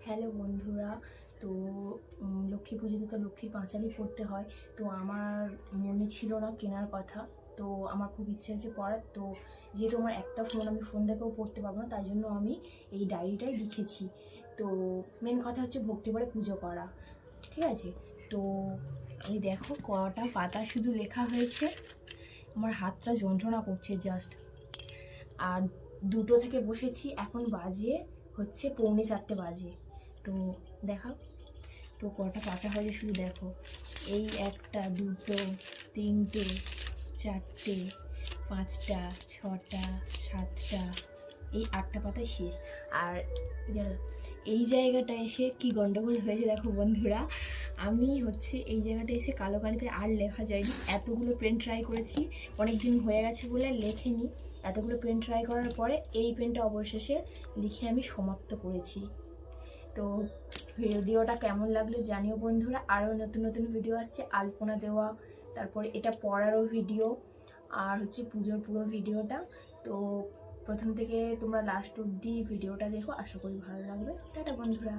Hello বন্ধুরা। তো লক্ষ্মী পুজোতে তো লক্ষ্মীর পাঁচালি পড়তে হয়। তো আমার মনে ছিল না কেনার কথা, তো আমার খুব ইচ্ছে আছে পড়ার। তো যেহেতু আমার একটা ফোন, আমি ফোন দেখেও পড়তে পারবো না, তাই জন্য আমি এই ডায়েরিটাই লিখেছি। তো মেন কথা হচ্ছে ভক্তি করে পুজো করা, ঠিক আছে? তো আমি দেখো কটা পাতা শুধু লেখা হয়েছে, আমার হাতটা যন্ত্রণা করছে জাস্ট। আর 2টো থেকে বসেছি, এখন বাজে হচ্ছে 3:45 বাজে। তো দেখাও তো কটা পাতা হয়েছে শুধু দেখো। এই 1টা 2টো 3টে 4টে 5টা 6টা 7টা, এই 8টা পাতায় শেষ। আর এই জায়গাটা এসে কি গন্ডগোল হয়েছে দেখো বন্ধুরা। আমি হচ্ছে এই জায়গাটা এসে কালো কালিতে আর লেখা যায়নি, এতগুলো পেন ট্রাই করেছি, অনেক দিন হয়ে গেছে বলে লেখেনি। এতগুলো পেন ট্রাই করার পরে এই পেনটা অবশেষে লিখে আমি সমাপ্ত করেছি। তো ভিডিওটা কেমন লাগলো জানিও বন্ধুরা। আরও নতুন নতুন ভিডিও আসছে, আলপনা দেওয়া, তারপরে এটা পড়ারও ভিডিও, আর হচ্ছে পুজোর পুরো ভিডিওটা। তো প্রথম থেকে তোমরা লাস্ট অবধি ভিডিওটা দেখো, আশা করি ভালো লাগবে। টাটা বন্ধুরা।